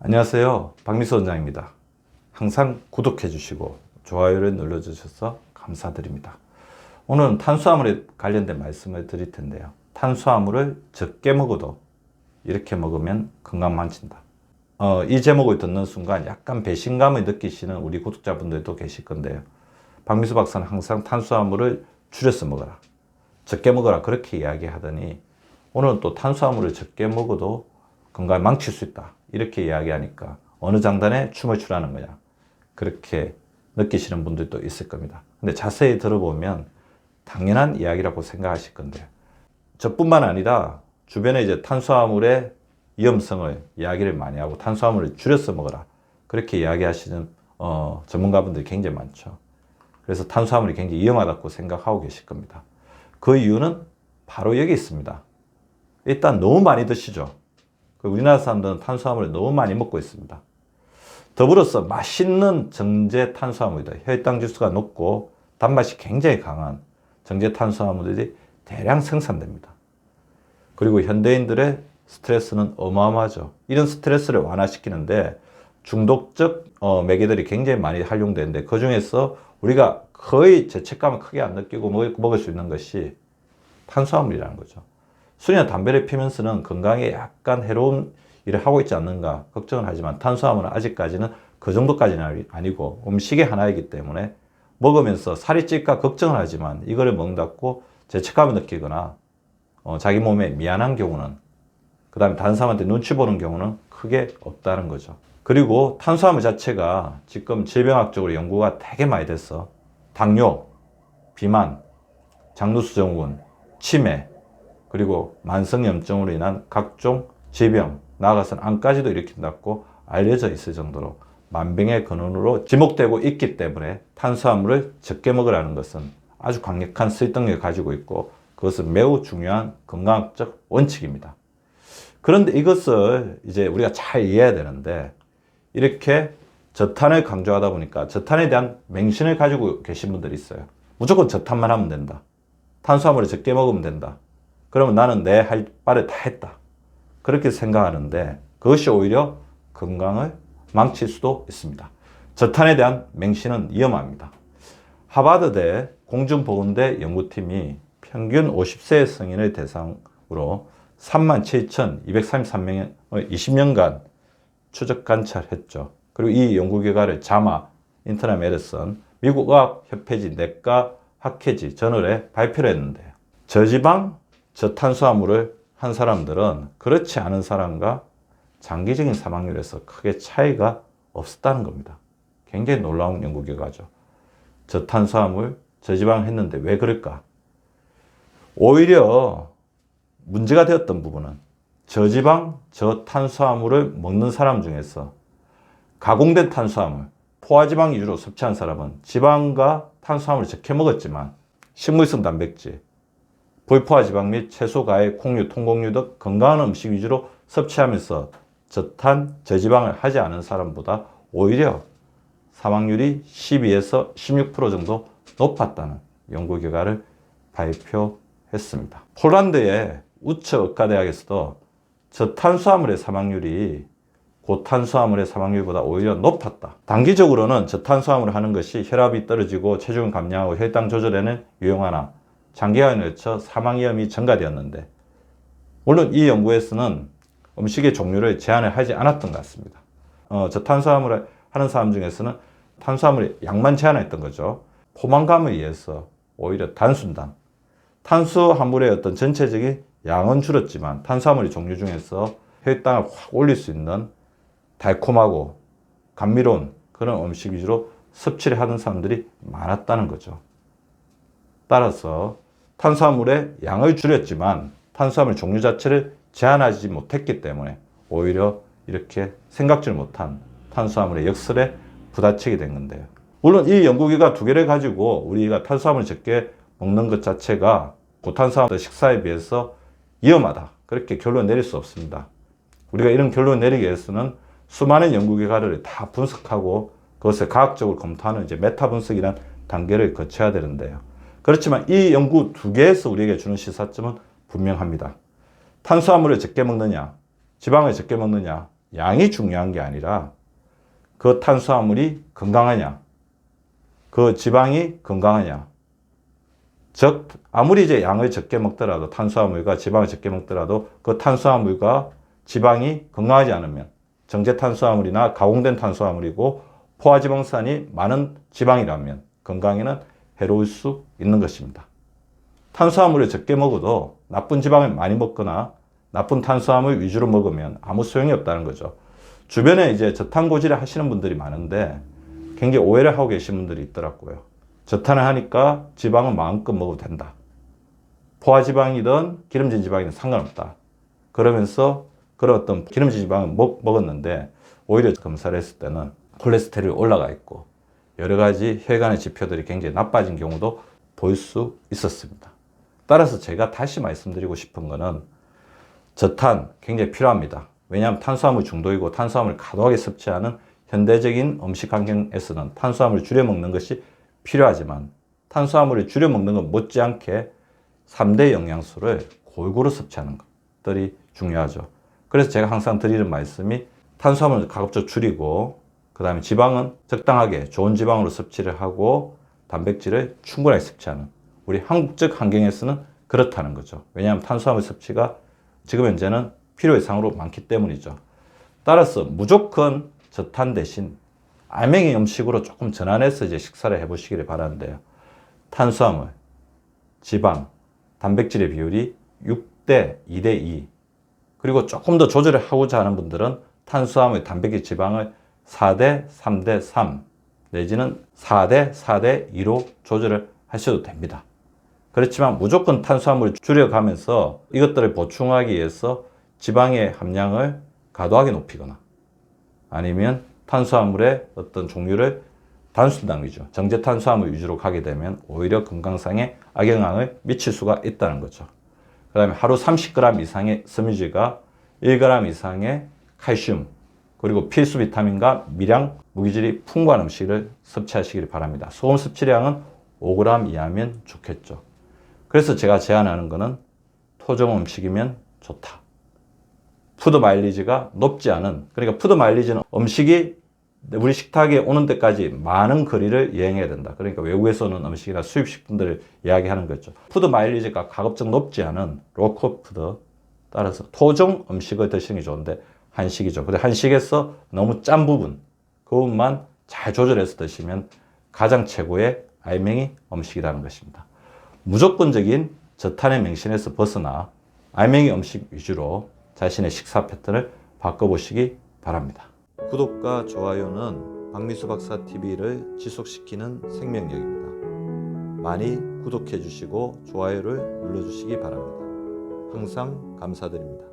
안녕하세요. 박미수 원장입니다. 항상 구독해 주시고 좋아요를 눌러 주셔서 감사드립니다. 오늘은 탄수화물에 관련된 말씀을 드릴 텐데요. 탄수화물을 적게 먹어도 이렇게 먹으면 건강 망친다. 이 제목을 듣는 순간 약간 배신감을 느끼시는 우리 구독자분들도 계실 건데요. 박미수 박사는 항상 탄수화물을 줄여서 먹어라, 적게 먹어라 그렇게 이야기하더니 오늘은 또 탄수화물을 적게 먹어도 건강을 망칠 수 있다 이렇게 이야기하니까 어느 장단에 춤을 추라는 거냐 그렇게 느끼시는 분들도 있을 겁니다. 근데 자세히 들어보면 당연한 이야기라고 생각하실 건데요. 저뿐만 아니라 주변에 이제 탄수화물의 위험성을 이야기를 많이 하고 탄수화물을 줄여서 먹어라 그렇게 이야기하시는 전문가분들이 굉장히 많죠. 그래서 탄수화물이 굉장히 위험하다고 생각하고 계실 겁니다. 그 이유는 바로 여기 있습니다. 일단 너무 많이 드시죠. 우리나라 사람들은 탄수화물을 너무 많이 먹고 있습니다. 더불어서 맛있는 정제 탄수화물들, 혈당 지수가 높고 단맛이 굉장히 강한 정제 탄수화물들이 대량 생산됩니다. 그리고 현대인들의 스트레스는 어마어마하죠. 이런 스트레스를 완화시키는데 중독적 매개들이 굉장히 많이 활용되는데 그 중에서 우리가 거의 죄책감을 크게 안 느끼고 먹을 수 있는 것이 탄수화물이라는 거죠. 술이나 담배를 피면서는 건강에 약간 해로운 일을 하고 있지 않는가 걱정을 하지만 탄수화물은 아직까지는 그 정도까지는 아니고 음식의 하나이기 때문에 먹으면서 살이 찔까 걱정을 하지만 이거를 먹는다고 죄책감을 느끼거나 자기 몸에 미안한 경우는 그 다음에 다른 사람한테 눈치 보는 경우는 크게 없다는 거죠. 그리고 탄수화물 자체가 지금 질병학적으로 연구가 되게 많이 됐어. 당뇨, 비만, 장루수증후군, 치매 그리고 만성염증으로 인한 각종 질병, 나아가서는 암까지도 일으킨다고 알려져 있을 정도로 만병의 근원으로 지목되고 있기 때문에 탄수화물을 적게 먹으라는 것은 아주 강력한 설득력을 가지고 있고 그것은 매우 중요한 건강학적 원칙입니다. 그런데 이것을 이제 우리가 잘 이해해야 되는데 이렇게 저탄을 강조하다 보니까 저탄에 대한 맹신을 가지고 계신 분들이 있어요. 무조건 저탄만 하면 된다. 탄수화물을 적게 먹으면 된다. 그러면 나는 내 할 바를 다 했다. 그렇게 생각하는데 그것이 오히려 건강을 망칠 수도 있습니다. 저탄에 대한 맹신은 위험합니다. 하버드대 공중보건대 연구팀이 평균 50세 성인을 대상으로 37,233명의 20년간 추적 관찰했죠. 그리고 이 연구 결과를 자마, 인터넷 메디슨, 미국 의학협회지 내과 학회지 저널에 발표를 했는데요. 저지방, 저탄수화물을 한 사람들은 그렇지 않은 사람과 장기적인 사망률에서 크게 차이가 없었다는 겁니다. 굉장히 놀라운 연구 결과죠. 저탄수화물, 저지방 했는데 왜 그럴까? 오히려 문제가 되었던 부분은 저지방, 저탄수화물을 먹는 사람 중에서 가공된 탄수화물, 포화지방 위주로 섭취한 사람은 지방과 탄수화물을 적게 먹었지만 식물성 단백질, 불포화지방 및 채소, 과일, 콩류, 통곡류 등 건강한 음식 위주로 섭취하면서 저탄, 저지방을 하지 않은 사람보다 오히려 사망률이 12에서 16% 정도 높았다는 연구 결과를 발표했습니다. 폴란드의 우처 의과대학에서도 저탄수화물의 사망률이 고탄수화물의 사망률보다 오히려 높았다. 단기적으로는 저탄수화물을 하는 것이 혈압이 떨어지고 체중 감량하고 혈당 조절에는 유용하나 장기간에 걸쳐 사망 위험이 증가되었는데 물론 이 연구에서는 음식의 종류를 제한을 하지 않았던 것 같습니다. 저탄수화물을 하는 사람 중에서는 탄수화물의 양만 제한했던 거죠. 포만감을 위해서 오히려 단순당, 탄수화물의 어떤 전체적인 양은 줄었지만 탄수화물의 종류 중에서 혈당을 확 올릴 수 있는 달콤하고 감미로운 그런 음식 위주로 섭취를 하는 사람들이 많았다는 거죠. 따라서 탄수화물의 양을 줄였지만 탄수화물 종류 자체를 제한하지 못했기 때문에 오히려 이렇게 생각지를 못한 탄수화물의 역설에 부딪히게 된 건데요. 물론 이 연구 결과 두 개를 가지고 우리가 탄수화물을 적게 먹는 것 자체가 고탄수화물 식사에 비해서 위험하다 그렇게 결론 내릴 수 없습니다. 우리가 이런 결론을 내리기 위해서는 수많은 연구 결과를 다 분석하고 그것을 과학적으로 검토하는 이제 메타 분석이라는 단계를 거쳐야 되는데요. 그렇지만 이 연구 두 개에서 우리에게 주는 시사점은 분명합니다. 탄수화물을 적게 먹느냐, 지방을 적게 먹느냐, 양이 중요한 게 아니라 그 탄수화물이 건강하냐, 그 지방이 건강하냐. 즉 아무리 이제 양을 적게 먹더라도 탄수화물과 지방을 적게 먹더라도 그 탄수화물과 지방이 건강하지 않으면 정제 탄수화물이나 가공된 탄수화물이고 포화지방산이 많은 지방이라면 건강에는 해로울 수 있는 것입니다. 탄수화물을 적게 먹어도 나쁜 지방을 많이 먹거나 나쁜 탄수화물 위주로 먹으면 아무 소용이 없다는 거죠. 주변에 이제 저탄고지를 하시는 분들이 많은데 굉장히 오해를 하고 계신 분들이 있더라고요. 저탄을 하니까 지방은 마음껏 먹어도 된다. 포화지방이든 기름진 지방이든 상관없다. 그러면서 그런 어떤 기름진 지방을 먹었는데 오히려 검사를 했을 때는 콜레스테롤이 올라가 있고 여러 가지 혈관의 지표들이 굉장히 나빠진 경우도 볼 수 있었습니다. 따라서 제가 다시 말씀드리고 싶은 거는 저탄 굉장히 필요합니다. 왜냐하면 탄수화물 중독이고 탄수화물을 과도하게 섭취하는 현대적인 음식 환경에서는 탄수화물을 줄여 먹는 것이 필요하지만 탄수화물을 줄여 먹는 것 못지않게 3대 영양소를 골고루 섭취하는 것들이 중요하죠. 그래서 제가 항상 드리는 말씀이 탄수화물을 가급적 줄이고 그 다음에 지방은 적당하게 좋은 지방으로 섭취를 하고 단백질을 충분하게 섭취하는 우리 한국적 환경에서는 그렇다는 거죠. 왜냐하면 탄수화물 섭취가 지금 현재는 필요 이상으로 많기 때문이죠. 따라서 무조건 저탄 대신 알맹이 음식으로 조금 전환해서 이제 식사를 해보시기를 바라는데요. 탄수화물, 지방, 단백질의 비율이 6대 2대 2. 그리고 조금 더 조절을 하고자 하는 분들은 탄수화물, 단백질, 지방을 4대 3대 3 내지는 4대 4대 2로 조절을 하셔도 됩니다. 그렇지만 무조건 탄수화물을 줄여가면서 이것들을 보충하기 위해서 지방의 함량을 과도하게 높이거나 아니면 탄수화물의 어떤 종류를 단순당 위주, 정제 탄수화물 위주로 가게 되면 오히려 건강상에 악영향을 미칠 수가 있다는 거죠. 그 다음에 하루 30g 이상의 섬유질과 1g 이상의 칼슘, 그리고 필수 비타민과 미량, 무기질이 풍부한 음식을 섭취하시길 바랍니다. 소금 섭취량은 5g 이하면 좋겠죠. 그래서 제가 제안하는 거는 토종 음식이면 좋다. 푸드 마일리지가 높지 않은, 그러니까 푸드 마일리지는 음식이 우리 식탁에 오는 데까지 많은 거리를 여행해야 된다. 그러니까 외국에서 오는 음식이나 수입식품들을 이야기하는 거죠. 푸드 마일리지가 가급적 높지 않은 로컬푸드, 따라서 토종 음식을 드시는 게 좋은데 한식이죠. 근데 한식에서 너무 짠 부분, 그 부분만 잘 조절해서 드시면 가장 최고의 알맹이 음식이라는 것입니다. 무조건적인 저탄의 맹신에서 벗어나 알맹이 음식 위주로 자신의 식사 패턴을 바꿔보시기 바랍니다. 구독과 좋아요는 박미수 박사 TV를 지속시키는 생명력입니다. 많이 구독해 주시고 좋아요를 눌러 주시기 바랍니다. 항상 감사드립니다.